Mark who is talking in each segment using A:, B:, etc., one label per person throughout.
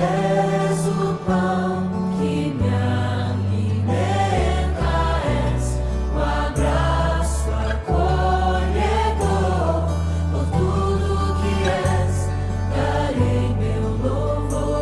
A: És o pão que me alimenta, és o abraço acolhedor. Por tudo que és, darei meu louvor.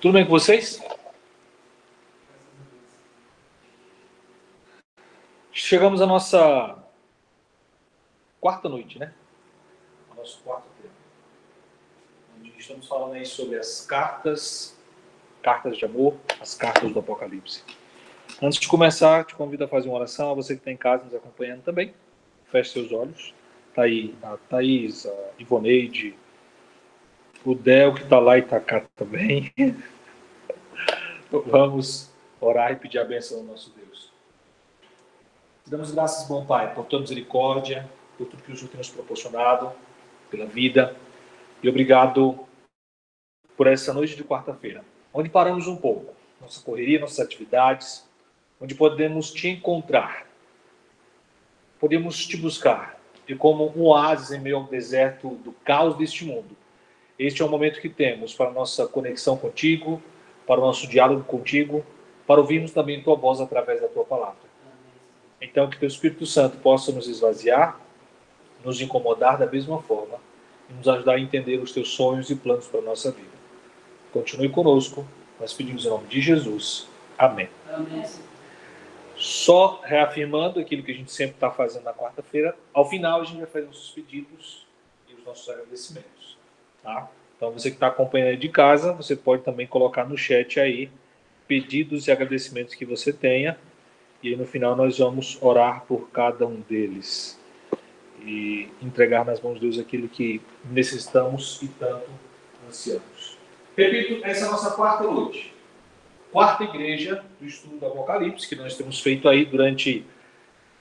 B: Tudo bem com vocês? Chegamos à nossa quarta noite, né? O nosso quarto tema. Onde estamos falando aí sobre as cartas de amor, as cartas do Apocalipse. Antes de começar, te convido a fazer uma oração. A você que está em casa nos acompanhando também, feche seus olhos. Está aí a Thaís, a Ivoneide, o Del que está lá e está cá também. Vamos orar e pedir a bênção ao nosso Deus. Te damos graças, bom Pai, por tua misericórdia, por tudo que o Senhor tem nos proporcionado, pela vida. E obrigado por essa noite de quarta-feira, onde paramos um pouco, nossa correria, nossas atividades, onde podemos te encontrar, podemos te buscar, e como um oásis em meio ao deserto do caos deste mundo. Este é o momento que temos para a nossa conexão contigo, para o nosso diálogo contigo, para ouvirmos também tua voz através da tua palavra. Então, que teu Espírito Santo possa nos esvaziar, nos incomodar da mesma forma e nos ajudar a entender os teus sonhos e planos para a nossa vida. Continue conosco, nós pedimos em nome de Jesus. Amém.
A: Amém.
B: Só reafirmando aquilo que a gente sempre está fazendo na quarta-feira, ao final a gente vai fazer nossos pedidos e os nossos agradecimentos. Tá? Então você que está acompanhando aí de casa, você pode também colocar no chat aí pedidos e agradecimentos que você tenha, e aí no final nós vamos orar por cada um deles e entregar nas mãos de Deus aquilo que necessitamos e tanto ansiamos. Repito, essa é a nossa quarta noite. Quarta igreja do estudo do Apocalipse, que nós temos feito aí durante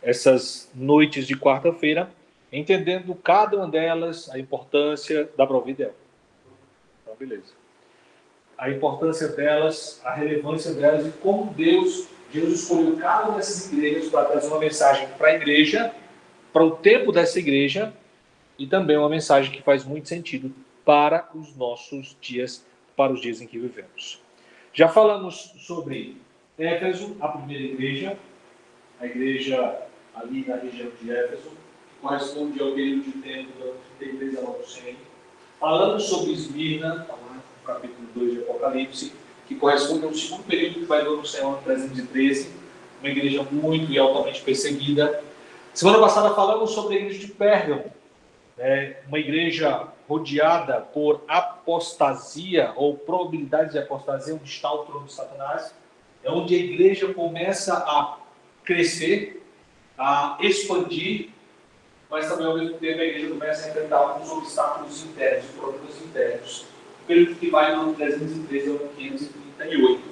B: essas noites de quarta-feira, entendendo cada uma delas, a importância da providência. Então, beleza. A importância delas, a relevância delas e como Deus escolheu cada uma dessas igrejas para trazer uma mensagem para a igreja, para o tempo dessa igreja, e também uma mensagem que faz muito sentido para os nossos dias, para os dias em que vivemos. Já falamos sobre Éfeso, a primeira igreja, a igreja ali na região de Éfeso, que corresponde ao período de tempo do ano 33 ao ano 100. Falamos sobre Esmirna, no capítulo 2 de Apocalipse, que corresponde ao segundo período que vai do ano 100 ao ano 313, uma igreja muito e altamente perseguida. Semana passada falamos sobre a igreja de Pérgamo, uma igreja rodeada por apostasia ou probabilidades de apostasia, onde está o trono de Satanás, é onde a igreja começa a crescer, a expandir, mas também ao mesmo tempo a igreja começa a enfrentar alguns obstáculos internos, problemas internos. O período que vai do ano 313 ao ano 538.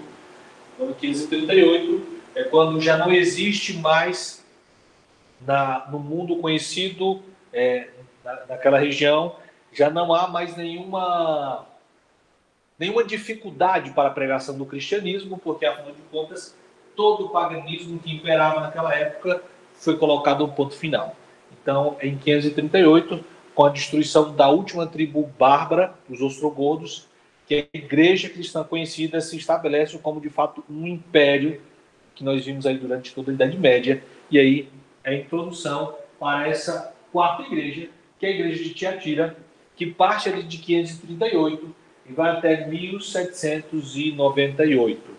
B: No ano 538 é quando já não existe mais no mundo conhecido, naquela região, já não há mais nenhuma dificuldade para a pregação do cristianismo, porque, afinal de contas, todo o paganismo que imperava naquela época foi colocado um ponto final. Então, em 538, com a destruição da última tribo bárbara, os ostrogodos, que a igreja cristã conhecida se estabelece como, de fato, um império que nós vimos aí durante toda a Idade Média. E aí, a introdução para essa quarta igreja, que é a igreja de Tiatira, que parte ali de 538 e vai até 1798.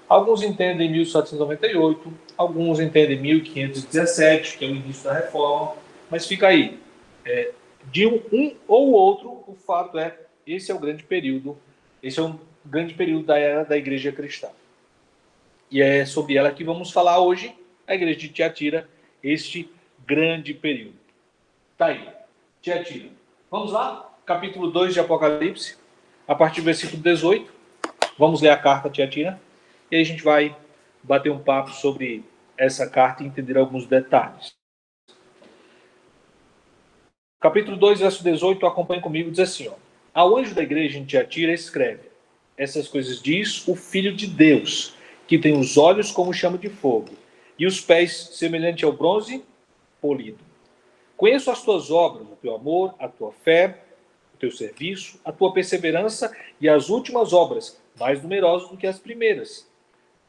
B: Alguns entendem 1798, alguns entendem 1517, que é o início da Reforma, mas fica aí. De um ou outro, o fato é, esse é um grande período da era da igreja cristã. E é sobre ela que vamos falar hoje, a igreja de Tiatira, este grande período. Tá aí, Tiatira. Vamos lá? Capítulo 2 de Apocalipse. a partir do versículo 18. Vamos ler a carta a Tiatira. E aí a gente vai bater um papo sobre essa carta e entender alguns detalhes. Capítulo 2, verso 18, acompanhe comigo, diz assim, ó. Ao anjo da igreja em Tiatira escreve: essas coisas diz o Filho de Deus, que tem os olhos como chama de fogo, e os pés semelhante ao bronze polido. Conheço as tuas obras, o teu amor, a tua fé, o teu serviço, a tua perseverança e as últimas obras, mais numerosas do que as primeiras.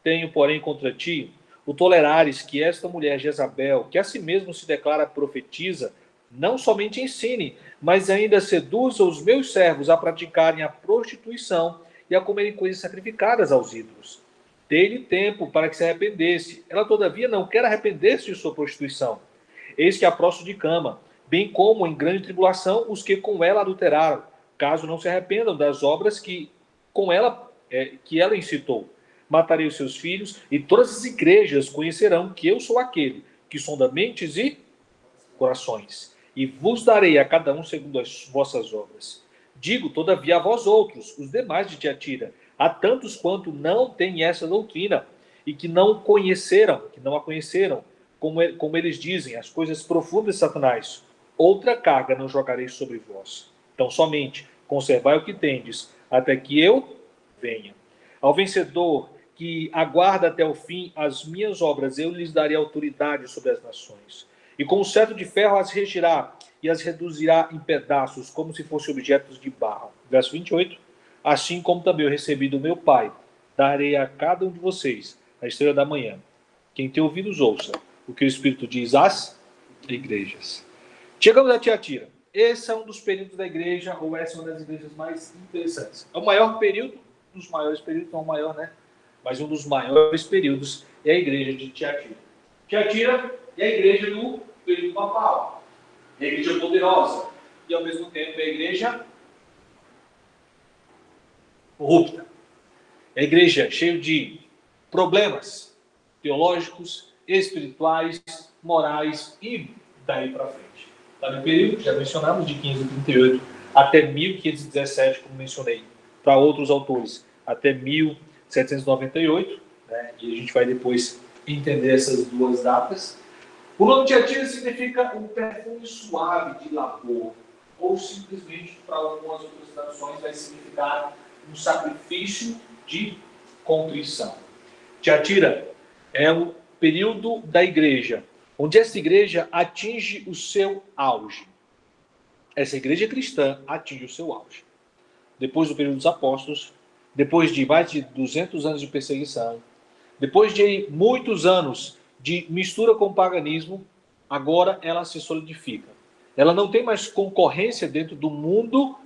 B: Tenho, porém, contra ti o tolerares que esta mulher Jezabel, que a si mesmo se declara profetiza, não somente ensine, mas ainda seduza os meus servos a praticarem a prostituição e a comerem coisas sacrificadas aos ídolos. Dei-lhe tempo para que se arrependesse. Ela, todavia, não quer arrepender-se de sua prostituição. Eis que a prostro de cama, bem como em grande tribulação os que com ela adulteraram, caso não se arrependam das obras que ela incitou. Matarei os seus filhos, e todas as igrejas conhecerão que eu sou aquele que sonda mentes e corações, e vos darei a cada um segundo as vossas obras. Digo, todavia, a vós outros, os demais de Tiatira, a tantos quanto não têm essa doutrina, e que não a conheceram, como eles dizem, as coisas profundas de Satanás, outra carga não jogarei sobre vós. Então, somente conservai o que tendes, até que eu venha. Ao vencedor que aguarda até o fim as minhas obras, eu lhes darei autoridade sobre as nações. E com o cetro de ferro as regirá e as reduzirá em pedaços, como se fossem objetos de barro. Verso 28. Assim como também eu recebi do meu Pai, darei a cada um de vocês a estrela da manhã. Quem tem ouvidos, ouça o que o Espírito diz às igrejas. Chegamos a Tiatira. Esse é um dos períodos da igreja, ou essa é uma das igrejas mais interessantes. É o maior período, um dos maiores períodos, não o maior, né? Mas um dos maiores períodos é a igreja de Tiatira. Tiatira é a igreja do período papal. É a igreja poderosa. E ao mesmo tempo é a igreja corrupta. É a igreja cheia de problemas teológicos, espirituais, morais e daí para frente. Está no período, já mencionamos, de 1538 até 1517, como mencionei, para outros autores, até 1798, né? E a gente vai depois entender essas duas datas. O nome Tiatira significa um perfume suave de labor, ou simplesmente, para algumas outras traduções, vai significar um sacrifício de contrição. Tiatira é o período da igreja, onde essa igreja atinge o seu auge. Essa igreja cristã atinge o seu auge. Depois do período dos apóstolos, depois de mais de 200 anos de perseguição, depois de muitos anos de mistura com o paganismo, agora ela se solidifica. Ela não tem mais concorrência dentro do mundo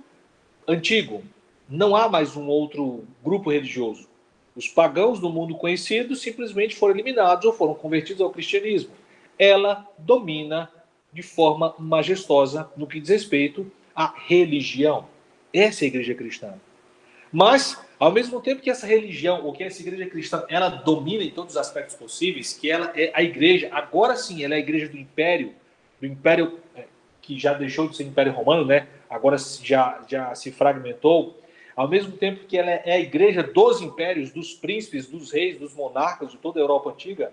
B: antigo. Não há mais um outro grupo religioso. Os pagãos do mundo conhecido simplesmente foram eliminados ou foram convertidos ao cristianismo. Ela domina de forma majestosa no que diz respeito à religião. Essa é a igreja cristã. Mas, ao mesmo tempo que essa religião, ou que essa igreja cristã, ela domina em todos os aspectos possíveis, que ela é a igreja, agora sim, ela é a igreja do império que já deixou de ser Império Romano, né? Agora já se fragmentou. Ao mesmo tempo que ela é a igreja dos impérios, dos príncipes, dos reis, dos monarcas de toda a Europa antiga,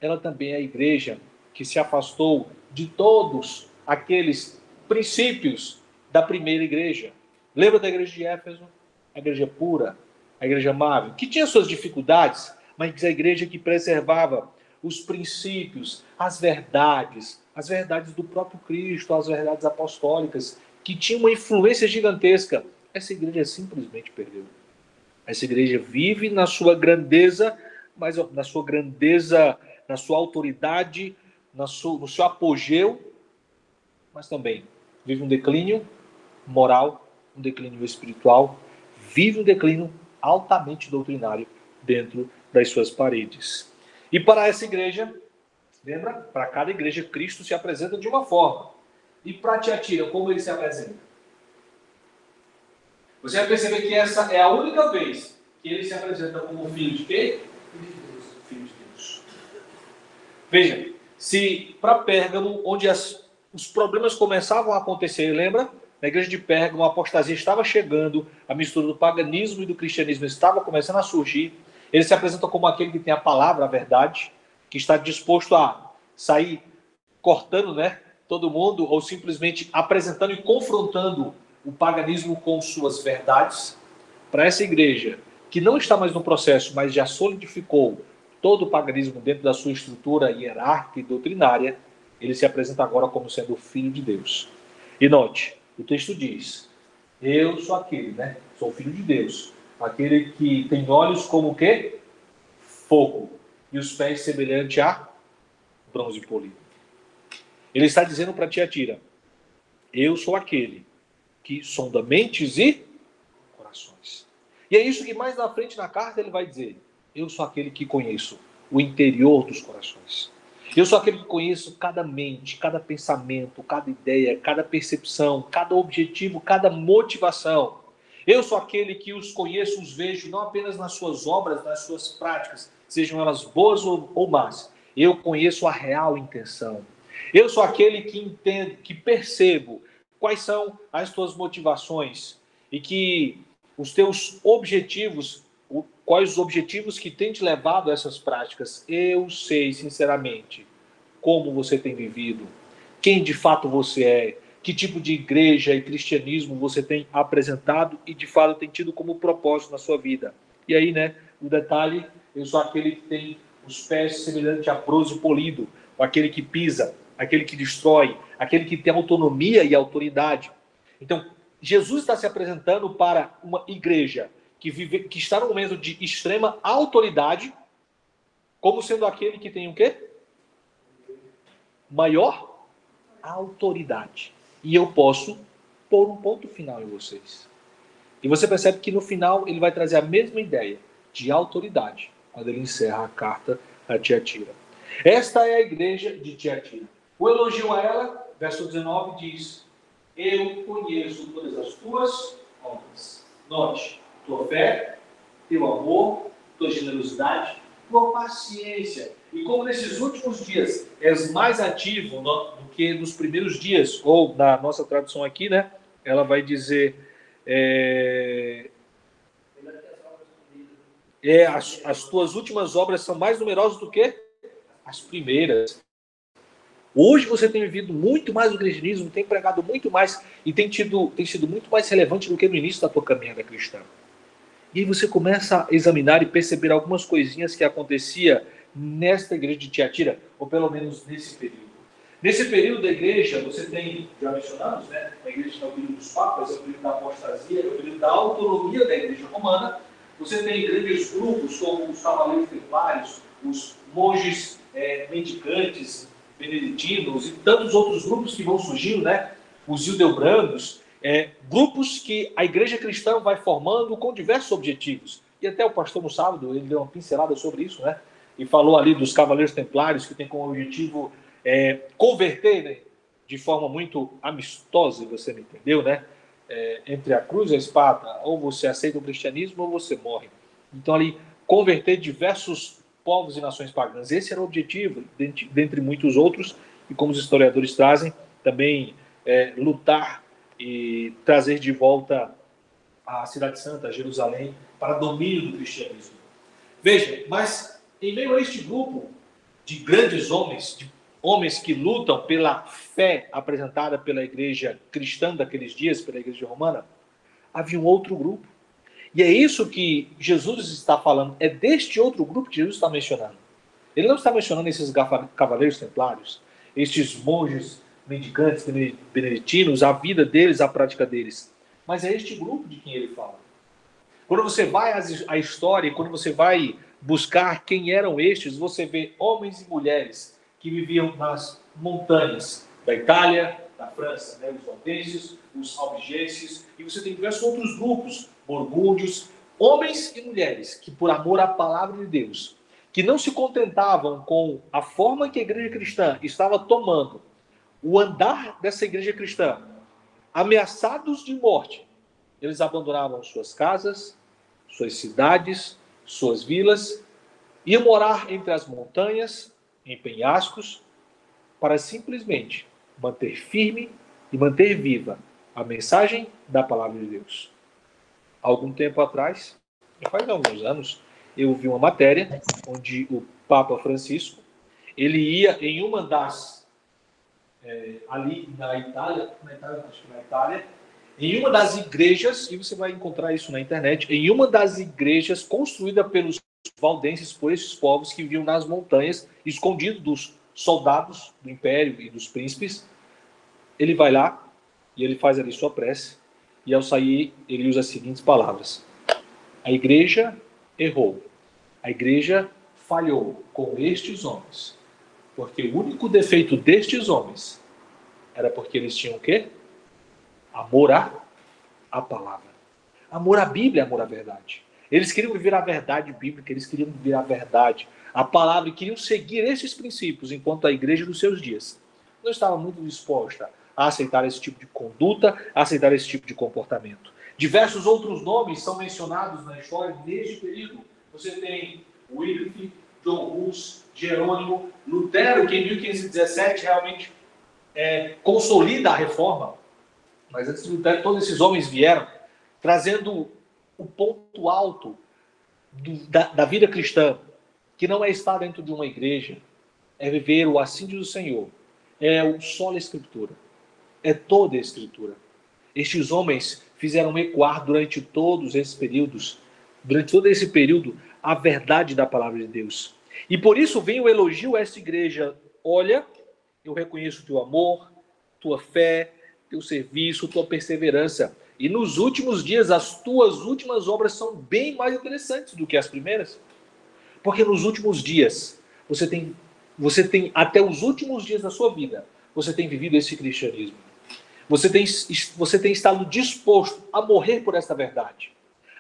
B: ela também é a igreja que se afastou de todos aqueles princípios da primeira igreja. Lembra da igreja de Éfeso? A igreja pura, a igreja amável, que tinha suas dificuldades, mas a igreja que preservava os princípios, as verdades do próprio Cristo, as verdades apostólicas, que tinha uma influência gigantesca. Essa igreja simplesmente perdeu. Essa igreja vive na sua grandeza, mas na sua grandeza, na sua autoridade, no seu apogeu, mas também vive um declínio moral, um declínio espiritual, vive um declínio altamente doutrinário dentro das suas paredes. E para essa igreja, lembra? Para cada igreja, Cristo se apresenta de uma forma. E para Tiatira, como ele se apresenta? Você vai perceber que essa é a única vez que ele se apresenta como filho de quê? Filho de Deus. Veja, se para Pérgamo, onde os problemas começavam a acontecer, lembra? na igreja de Pérgamo, a apostasia estava chegando, a mistura do paganismo e do cristianismo estava começando a surgir. Ele se apresenta como aquele que tem a palavra, a verdade, que está disposto a sair cortando, né, todo mundo, ou simplesmente apresentando e confrontando o paganismo com suas verdades. Para essa igreja, que não está mais no processo, mas já solidificou todo o paganismo dentro da sua estrutura hierárquica e doutrinária, ele se apresenta agora como sendo o Filho de Deus. E note, o texto diz, eu sou aquele, né? Sou o Filho de Deus. Aquele que tem olhos como o quê? Fogo. E os pés semelhante a bronze polido. Ele está dizendo para Tiatira, eu sou aquele que sonda mentes e corações. E é isso que mais na frente na carta ele vai dizer, eu sou aquele que conheço o interior dos corações. Eu sou aquele que conheço cada mente, cada pensamento, cada ideia, cada percepção, cada objetivo, cada motivação. Eu sou aquele que os conheço, os vejo, não apenas nas suas obras, nas suas práticas, sejam elas boas ou más. Eu conheço a real intenção. Eu sou aquele que entendo, que percebo quais são as tuas motivações e que os teus objetivos, quais os objetivos que têm te levado a essas práticas. Eu sei, sinceramente, como você tem vivido, quem de fato você é, que tipo de igreja e cristianismo você tem apresentado e de fato tem tido como propósito na sua vida. E aí, né, o detalhe, eu sou aquele que tem os pés semelhantes a bronze polido, aquele que pisa, aquele que destrói, aquele que tem autonomia e autoridade. Então, Jesus está se apresentando para uma igreja que está no momento de extrema autoridade, como sendo aquele que tem o quê? Maior autoridade. E eu posso pôr um ponto final em vocês. E você percebe que no final ele vai trazer a mesma ideia de autoridade, quando ele encerra a carta a Tiatira. Esta é a igreja de Tiatira. O elogio a ela, verso 19, diz, eu conheço todas as tuas obras. Note, tua fé, teu amor, tua generosidade, tua paciência. E como nesses últimos dias és mais ativo do que nos primeiros dias, ou na nossa tradução aqui, né? Ela vai dizer as tuas últimas obras são mais numerosas do que as primeiras. Hoje você tem vivido muito mais o cristianismo, tem pregado muito mais e tem sido muito mais relevante do que no início da tua caminhada cristã. E aí você começa a examinar e perceber algumas coisinhas que acontecia nesta igreja de Tiatira, ou pelo menos nesse período. Nesse período da igreja, você tem, já mencionamos, né? A igreja é o período dos papas, é o período da apostasia, é o período da autonomia da igreja romana. Você tem grandes grupos como os cavaleiros templários, os monges mendicantes, beneditinos e tantos outros grupos que vão surgindo, né? Os Hildebrandos, grupos que a igreja cristã vai formando com diversos objetivos. E até o pastor no sábado, ele deu uma pincelada sobre isso, né? E falou ali dos cavaleiros templários, que tem como objetivo converter, né? De forma muito amistosa, você me entendeu, né? Entre a cruz e a espada, ou você aceita o cristianismo ou você morre. Então ali, converter diversos povos e nações pagãs. Esse era o objetivo, dentre muitos outros, e como os historiadores trazem, também lutar e trazer de volta a Cidade Santa, a Jerusalém, para domínio do cristianismo. Veja, mas em meio a este grupo de grandes homens, de homens que lutam pela fé apresentada pela igreja cristã daqueles dias, pela igreja romana, havia um outro grupo. E é isso que Jesus está falando, é deste outro grupo que Jesus está mencionando. Ele não está mencionando esses cavaleiros templários, estes monges mendicantes, beneditinos, a vida deles, a prática deles. Mas é este grupo de quem ele fala. Quando você vai à história, quando você vai buscar quem eram estes, você vê homens e mulheres que viviam nas montanhas da Itália, da França, né? Os valdenses, os albigenses, e você tem diversos outros grupos, burgúndios, homens e mulheres que, por amor à palavra de Deus, que não se contentavam com a forma que a igreja cristã estava tomando, o andar dessa igreja cristã, ameaçados de morte, eles abandonavam suas casas, suas cidades, suas vilas, iam morar entre as montanhas, em penhascos, para simplesmente manter firme e manter viva a mensagem da palavra de Deus. Algum tempo atrás, faz alguns anos, eu vi uma matéria onde o Papa Francisco, ele ia em uma das, ali na Itália, acho que na Itália, em uma das igrejas, e você vai encontrar isso na internet, em uma das igrejas construída pelos valdenses, por esses povos que viviam nas montanhas, escondidos dos soldados do império e dos príncipes, ele vai lá e ele faz ali sua prece, e ao sair ele usa as seguintes palavras: a igreja errou, a igreja falhou com estes homens, porque o único defeito destes homens era porque eles tinham o quê? Amor à palavra. Amor à Bíblia, amor à verdade. Eles queriam viver a verdade bíblica, eles queriam viver a verdade, a palavra, e queriam seguir esses princípios, enquanto a igreja dos seus dias não estava muito disposta a aceitar esse tipo de conduta, a aceitar esse tipo de comportamento. Diversos outros nomes são mencionados na história neste período. Você tem Wycliffe, John Hus, Jerônimo, Lutero, que em 1517 realmente consolida a reforma. Mas antes de Lutero, todos esses homens vieram trazendo o ponto alto da vida cristã, que não é estar dentro de uma igreja, é viver o assim diz o Senhor, é o sola Escritura, é toda a Escritura. Estes homens fizeram ecoar durante todos esses períodos, durante todo esse período, a verdade da palavra de Deus. E por isso vem o elogio a essa igreja: olha, eu reconheço teu amor, tua fé, teu serviço, tua perseverança. E nos últimos dias, as tuas últimas obras são bem mais interessantes do que as primeiras. Porque nos últimos dias, você tem até os últimos dias da sua vida, você tem vivido esse cristianismo. Você tem estado disposto a morrer por essa verdade,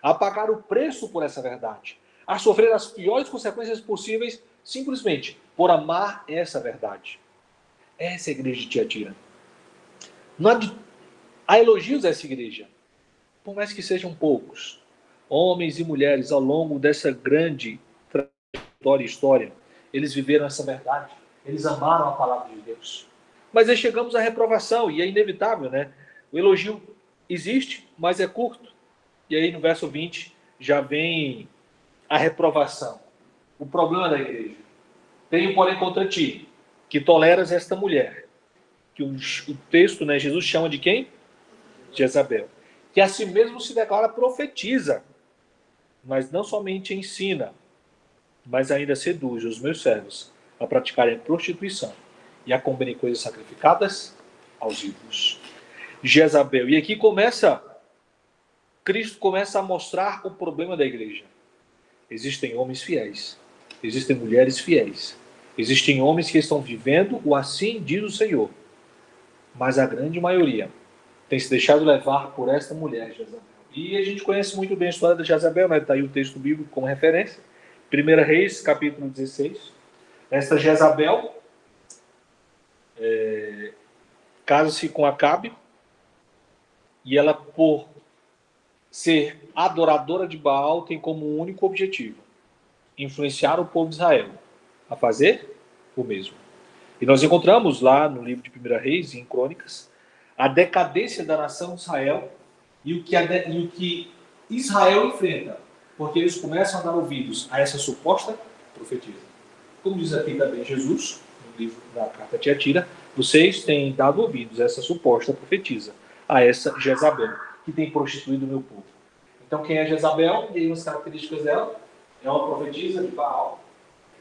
B: a pagar o preço por essa verdade, a sofrer as piores consequências possíveis, simplesmente por amar essa verdade. Essa é a igreja de Tiatira. Há elogios a essa igreja, por mais que sejam poucos. Homens e mulheres, ao longo dessa grande história, eles viveram essa verdade, eles amaram a palavra de Deus. Mas aí chegamos à reprovação, e é inevitável, né? O elogio existe, mas é curto. E aí no verso 20 já vem a reprovação. O problema da igreja: tenho, porém, contra ti, que toleras esta mulher, que o texto, né, Jesus chama de quem? Jezabel, que a si mesmo se declara profetiza, mas não somente ensina, mas ainda seduz os meus servos a praticarem prostituição e a comerem coisas sacrificadas aos ídolos. Jezabel. E aqui Cristo começa a mostrar o problema da igreja. Existem homens fiéis, existem mulheres fiéis, existem homens que estão vivendo o assim diz o Senhor, mas a grande maioria tem se deixado levar por esta mulher, Jezabel. E a gente conhece muito bem a história de Jezabel, né? Está aí o texto bíblico como referência. 1 Reis, capítulo 16. Esta Jezabel casa-se com Acabe, e ela, por ser adoradora de Baal, tem como único objetivo influenciar o povo de Israel a fazer o mesmo. E nós encontramos lá no livro de 1 Reis e em Crônicas a decadência da nação de Israel e o que Israel enfrenta, porque eles começam a dar ouvidos a essa suposta profetisa. Como diz aqui também Jesus, no livro da carta a Tiatira, vocês têm dado ouvidos a essa suposta profetisa, a essa Jezabel, que tem prostituído o meu povo. Então quem é Jezabel? E aí as características dela: é uma profetisa de Baal,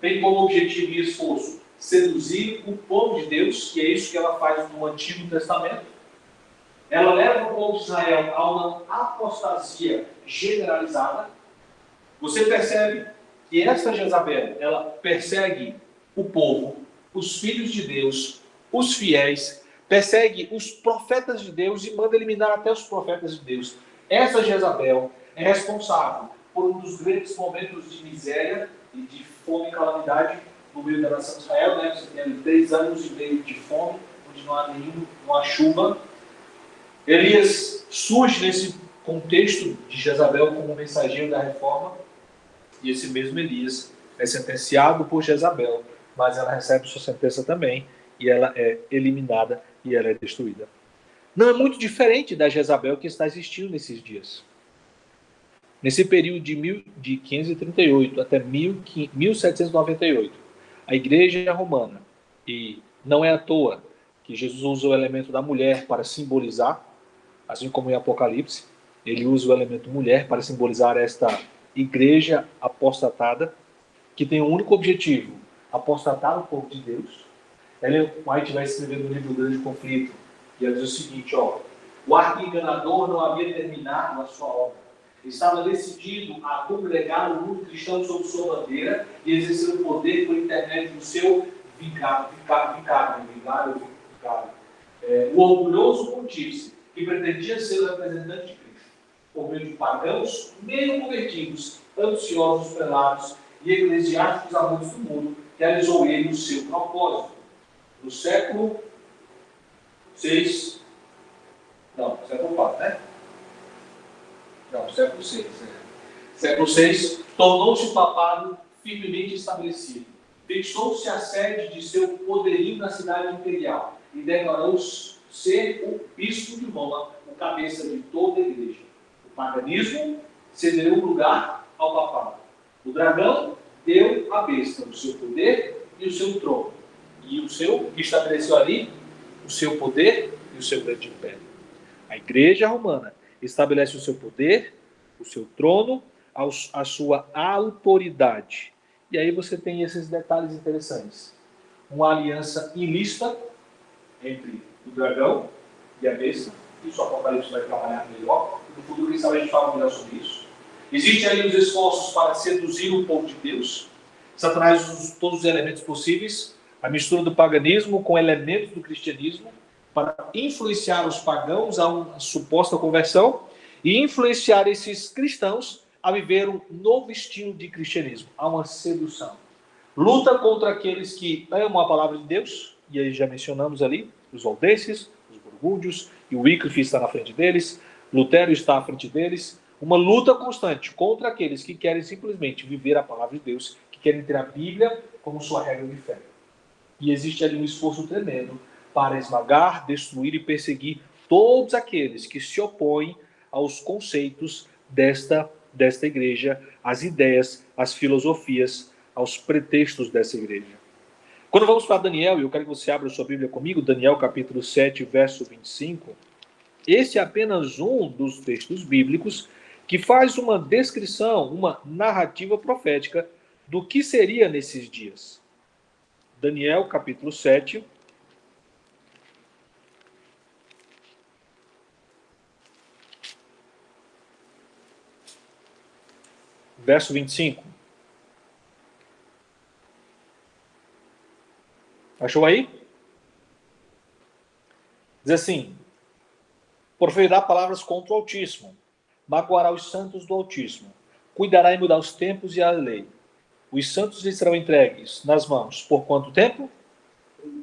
B: tem como objetivo e esforço seduzir o povo de Deus, que é isso que ela faz no Antigo Testamento. Ela leva o povo de Israel a uma apostasia generalizada. Você percebe que essa Jezabel, ela persegue o povo, os filhos de Deus, os fiéis, persegue os profetas de Deus e manda eliminar até os profetas de Deus. Essa Jezabel é responsável por um dos grandes momentos de miséria e de fome e calamidade no meio da nação de Israel, né? Você tem ali 3 anos e meio de fome, onde não há chuva. Elias surge nesse contexto de Jezabel como mensageiro da reforma, e esse mesmo Elias é sentenciado por Jezabel, mas ela recebe sua sentença também, e ela é eliminada e ela é destruída. não é muito diferente da Jezabel que está existindo nesses dias. Nesse período de 538 até 1798, a Igreja Romana, e não é à toa que Jesus usa o elemento da mulher para simbolizar, assim como em Apocalipse, ele usa o elemento mulher para simbolizar esta igreja apostatada, que tem um único objetivo: apostatar o povo de Deus. Ellen White vai escrever no livro Grande Conflito, e ela diz o seguinte, o arqui-enganador não havia terminado a sua obra. Estava decidido a congregar o mundo cristão sob sua bandeira e exercer o poder por intermédio do seu vigário, o orgulhoso pontífice, que pretendia ser o representante de Cristo, por meio de pagãos, meio convertidos, ambiciosos prelados e eclesiásticos amantes do mundo, realizou ele o seu propósito. No século VI, século IV, né? Não, século VI. Século VI, tornou-se o papado firmemente estabelecido. Fixou-se a sede de seu poderio na cidade imperial e declarou ser o bispo de Roma, o cabeça de toda a igreja. O paganismo cedeu lugar ao papado. O dragão deu à besta o seu poder e o seu trono. E estabeleceu ali o seu poder e o seu grande império. A Igreja Romana estabelece o seu poder, o seu trono, a sua autoridade. E aí você tem esses detalhes interessantes. Uma aliança ilícita entre o dragão e a besta. Isso o Apocalipse vai trabalhar melhor. No futuro, quem sabe, a gente fala melhor sobre isso. Existem ali os esforços para seduzir o povo de Deus. Satanás usa todos os elementos possíveis, a mistura do paganismo com elementos do cristianismo, para influenciar os pagãos a uma suposta conversão e influenciar esses cristãos a viver um novo estilo de cristianismo, a uma sedução. Luta contra aqueles que amam a palavra de Deus, e aí já mencionamos ali, os valdenses, os burgúndios, e o Wycliffe está na frente deles, Lutero está à frente deles, uma luta constante contra aqueles que querem simplesmente viver a palavra de Deus, que querem ter a Bíblia como sua regra de fé. E existe ali um esforço tremendo para esmagar, destruir e perseguir todos aqueles que se opõem aos conceitos desta igreja, às ideias, às filosofias, aos pretextos dessa igreja. Quando vamos para Daniel, e eu quero que você abra sua Bíblia comigo, Daniel capítulo 7, verso 25, esse é apenas um dos textos bíblicos que faz uma descrição, uma narrativa profética do que seria nesses dias. Daniel capítulo 7, verso 25. Achou aí? Diz assim: proferirá palavras contra o Altíssimo, magoará os santos do Altíssimo, cuidará em mudar os tempos e a lei. Os santos lhe serão entregues nas mãos por quanto tempo?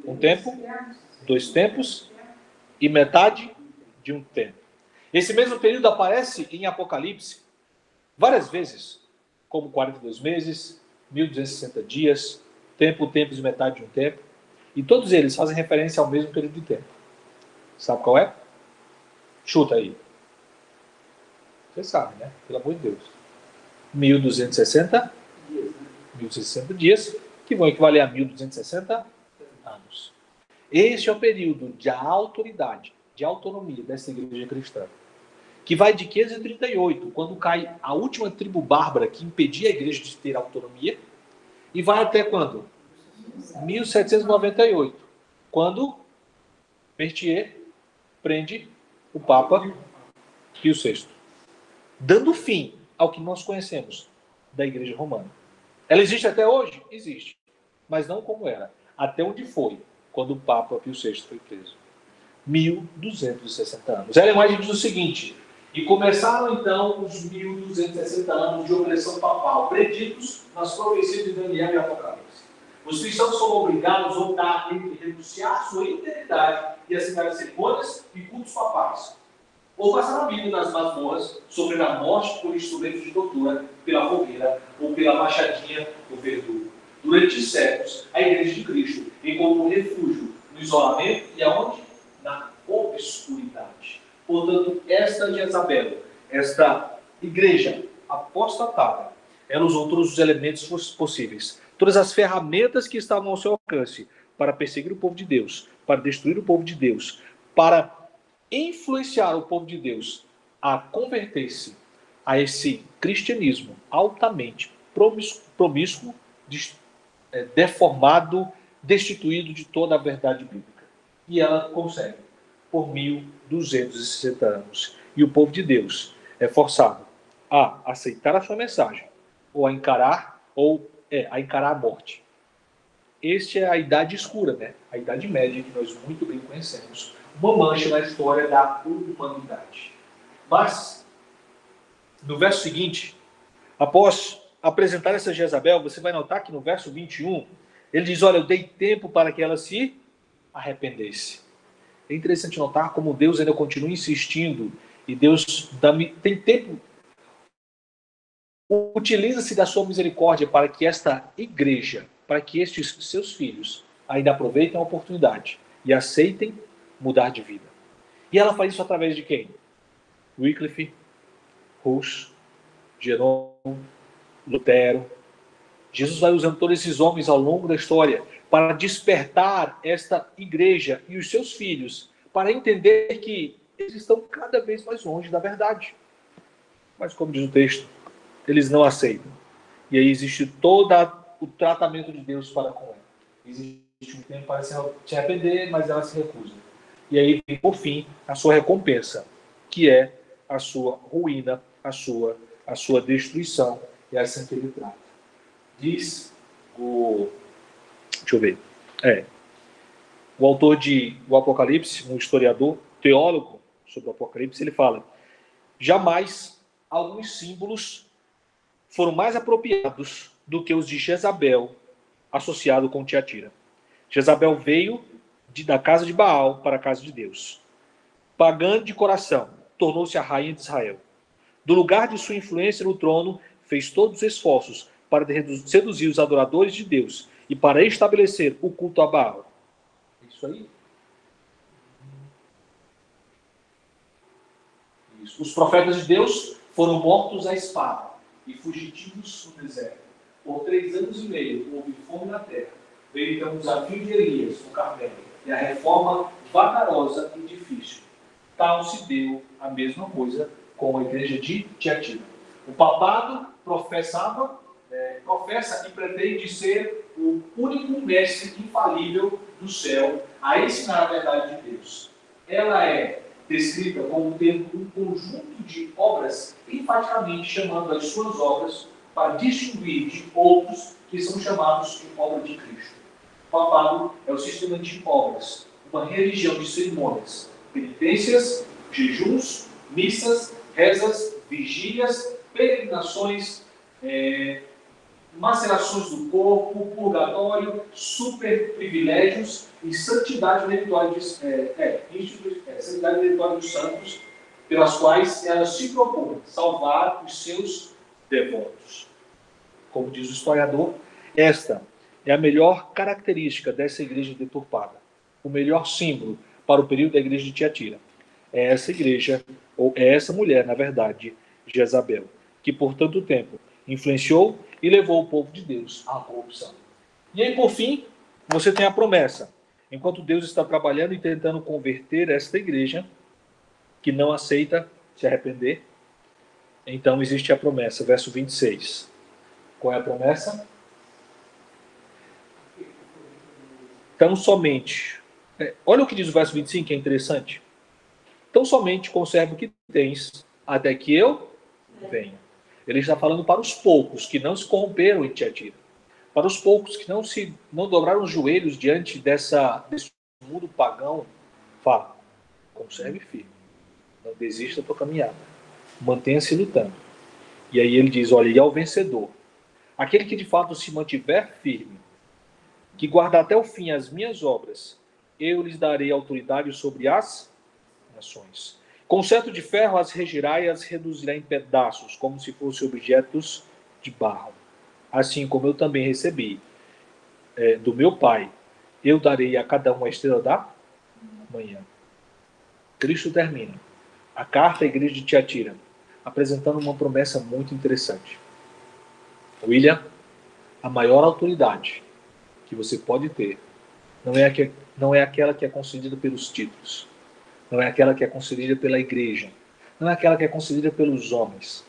B: Um tempo, 2 tempos e metade de um tempo. Esse mesmo período aparece em Apocalipse várias vezes, como 42 meses, 1260 dias, tempo, tempos e metade de um tempo. E todos eles fazem referência ao mesmo período de tempo. Sabe qual é? Chuta aí. Você sabe, né? Pelo amor de Deus. 1260 dias, que vão equivaler a 1260 anos. Este é o período de autoridade, de autonomia dessa igreja cristã, que vai de 538, quando cai a última tribo bárbara que impedia a igreja de ter autonomia, e vai até quando? 1798, quando Berthier prende o Papa Pio VI, dando fim ao que nós conhecemos da Igreja Romana. Ela existe até hoje? Existe, mas não como era, até onde foi, quando o Papa Pio VI foi preso. 1260 anos. Ellen White diz o seguinte: e começaram então os 1260 anos de opressão papal, preditos nas profecias de Daniel e Apocalipse. Os cristãos foram obrigados a optar entre renunciar sua integridade e aceitar as cerimônias e cultos papais, ou passar a vida nas masmorras, sofrer a morte por instrumentos de tortura, pela fogueira ou pela machadinha do verdugo. Durante séculos, a Igreja de Cristo encontrou refúgio no isolamento e aonde? Na obscuridade. obscuridade. Portanto, esta Jezabel, esta igreja apostatada, ela usou todos os elementos possíveis, todas as ferramentas que estavam ao seu alcance para perseguir o povo de Deus, para destruir o povo de Deus, para influenciar o povo de Deus a converter-se a esse cristianismo altamente promíscuo, deformado, destituído de toda a verdade bíblica. E ela consegue, por 1260 anos. E o povo de Deus é forçado a aceitar a sua mensagem, ou a encarar, a encarar a morte. Esta é a idade escura, né? A idade média, que nós muito bem conhecemos. Uma mancha na história da humanidade. Mas, no verso seguinte, após apresentar essa Jezabel, você vai notar que no verso 21, ele diz, olha, eu dei tempo para que ela se arrependesse. É interessante notar como Deus ainda continua insistindo, e Deus tem tempo, utiliza-se da sua misericórdia para que esta igreja, para que estes seus filhos ainda aproveitem a oportunidade e aceitem mudar de vida. E ela faz isso através de quem? Wycliffe, Hus, Jerônimo, Lutero. Jesus vai usando todos esses homens ao longo da história para despertar esta igreja e os seus filhos para entender que eles estão cada vez mais longe da verdade. Mas, como diz o texto, eles não aceitam. E aí existe todo o tratamento de Deus para com ela. Existe um tempo para se arrepender, mas ela se recusa. E aí vem, por fim, a sua recompensa, que é a sua ruína, a sua destruição. É assim que ele trata. Diz deixa eu ver. O autor do Apocalipse, um historiador, teólogo sobre o Apocalipse, ele fala: jamais alguns símbolos foram mais apropriados do que os de Jezabel, associado com Tiatira. Jezabel veio da casa de Baal para a casa de Deus. Pagã de coração, tornou-se a rainha de Israel. Do lugar de sua influência no trono, fez todos os esforços para seduzir os adoradores de Deus e para estabelecer o culto a Baal. É isso aí? Isso. Os profetas de Deus foram mortos à espada e fugitivos no deserto. Por 3 anos e meio houve fome na terra. Veio então o desafio de Elias no Carmelo e a reforma vagarosa e difícil. Tal se deu a mesma coisa com a igreja de Tiatira. O papado professa e pretende ser o único mestre infalível do céu a ensinar a verdade de Deus. Ela é descrita como tendo um conjunto de obras, enfaticamente chamando as suas obras para distinguir de outros que são chamados de obra de Cristo. O papado é o sistema de obras, uma religião de cerimônias, penitências, jejuns, missas, rezas, vigílias, peregrinações, macerações do corpo, purgatório, super privilégios e santidade meritória dos santos, pelas quais ela se propõe salvar os seus devotos. Como diz o historiador, esta é a melhor característica dessa igreja deturpada, o melhor símbolo para o período da igreja de Tiatira. É essa igreja, ou é essa mulher, na verdade, Jezabel, que por tanto tempo influenciou e levou o povo de Deus à corrupção. E aí, por fim, você tem a promessa. Enquanto Deus está trabalhando e tentando converter esta igreja, que não aceita se arrepender, então existe a promessa, verso 26. Qual é a promessa? Tão somente... olha o que diz o verso 25, que é interessante. Tão somente conserva o que tens, até que eu venha. Ele está falando para os poucos que não se corromperam em Tiatira. Para os poucos que não dobraram os joelhos diante desse mundo pagão, fala, conserve firme. Não desista da tua caminhada. Mantenha-se lutando. E aí ele diz, olha, e ao vencedor, aquele que de fato se mantiver firme, que guardar até o fim as minhas obras, eu lhes darei autoridade sobre as nações. Com cetro de ferro as regirá e as reduzirá em pedaços, como se fossem objetos de barro. Assim como eu também recebi do meu Pai, eu darei a cada um a estrela da manhã. Cristo termina a carta à igreja de Tiatira apresentando uma promessa muito interessante. William, a maior autoridade que você pode ter não é aquela que é concedida pelos títulos, não é aquela que é concedida pela igreja, não é aquela que é concedida pelos homens.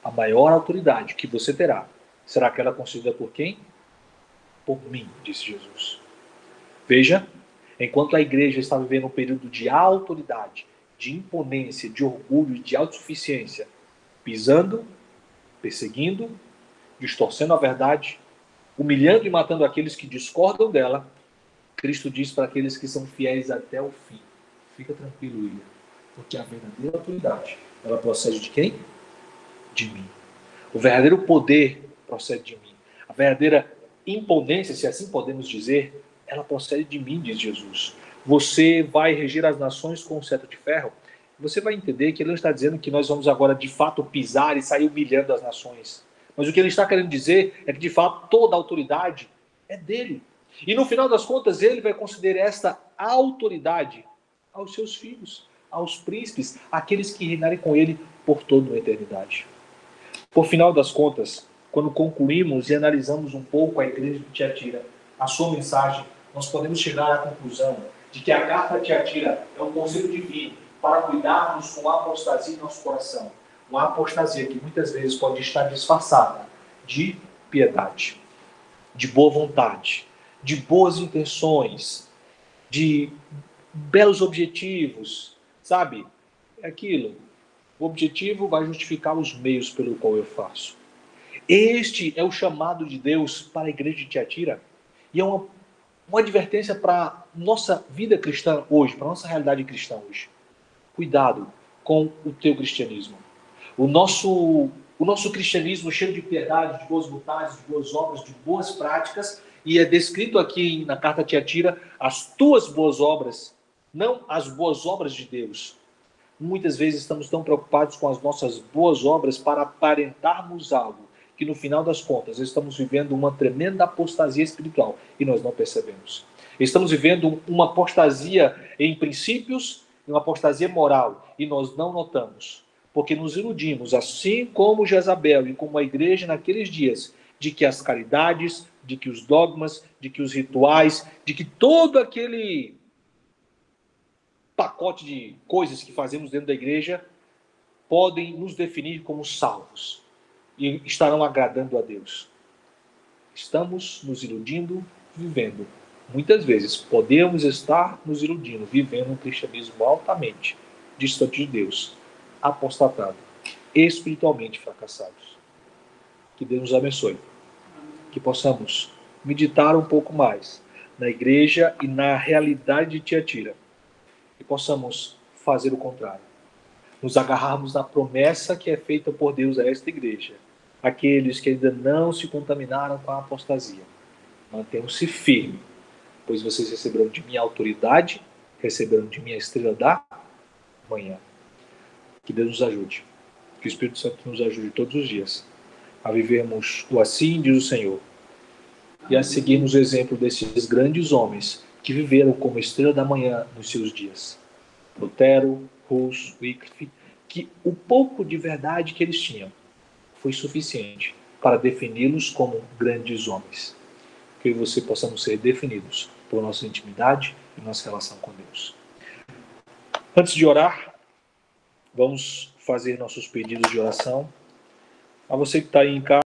B: A maior autoridade que você terá será aquela concedida por quem? Por mim, disse Jesus. Veja, enquanto a igreja está vivendo um período de autoridade, de imponência, de orgulho e de autossuficiência, pisando, perseguindo, distorcendo a verdade, humilhando e matando aqueles que discordam dela, Cristo diz para aqueles que são fiéis até o fim: fica tranquilo, William, porque a verdadeira autoridade, ela procede de quem? De mim. O verdadeiro poder procede de mim. A verdadeira imponência, se assim podemos dizer, ela procede de mim, diz Jesus. Você vai reger as nações com um cetro de ferro. Você vai entender que ele não está dizendo que nós vamos agora de fato pisar e sair humilhando as nações. Mas o que ele está querendo dizer é que de fato toda a autoridade é dele. E no final das contas ele vai conceder esta autoridade aos seus filhos, aos príncipes, àqueles que reinarem com ele por toda a eternidade. Por final das contas, quando concluímos e analisamos um pouco a igreja de Tiatira, a sua mensagem, nós podemos chegar à conclusão de que a carta de Tiatira é um conselho divino para cuidarmos com a apostasia em nosso coração. Uma apostasia que muitas vezes pode estar disfarçada de piedade, de boa vontade, de boas intenções, de belos objetivos, sabe? É aquilo. O objetivo vai justificar os meios pelo qual eu faço. Este é o chamado de Deus para a igreja de Tiatira e é uma advertência para a nossa vida cristã hoje, para a nossa realidade cristã hoje. Cuidado com o teu cristianismo. O nosso cristianismo cheio de piedade, de boas vontades, de boas obras, de boas práticas, e é descrito aqui na carta a Tiatira as tuas boas obras, não as boas obras de Deus. Muitas vezes estamos tão preocupados com as nossas boas obras para aparentarmos algo, que no final das contas estamos vivendo uma tremenda apostasia espiritual e nós não percebemos. Estamos vivendo uma apostasia em princípios, uma apostasia moral, e nós não notamos, porque nos iludimos, assim como Jezabel e como a igreja naqueles dias, de que as caridades, de que os dogmas, de que os rituais, de que todo aquele pacote de coisas que fazemos dentro da igreja podem nos definir como salvos e estarão agradando a Deus. Estamos nos iludindo, vivendo. Muitas vezes podemos estar nos iludindo, vivendo um cristianismo altamente distante de Deus, apostatado, espiritualmente fracassados. Que Deus nos abençoe. Que possamos meditar um pouco mais na igreja e na realidade de Tiatira. E possamos fazer o contrário. Nos agarrarmos na promessa que é feita por Deus a esta igreja. Aqueles que ainda não se contaminaram com a apostasia. Mantenham-se firmes, pois vocês receberão de minha autoridade, receberão de minha estrela da manhã. Que Deus nos ajude. Que o Espírito Santo nos ajude todos os dias a vivermos o assim diz o Senhor e a seguirmos o exemplo desses grandes homens que viveram como estrela da manhã nos seus dias. Lutero, Hus, Wycliffe, que o pouco de verdade que eles tinham foi suficiente para defini-los como grandes homens. Que eu e você possamos ser definidos por nossa intimidade e nossa relação com Deus. Antes de orar, vamos fazer nossos pedidos de oração. A você que está aí em casa,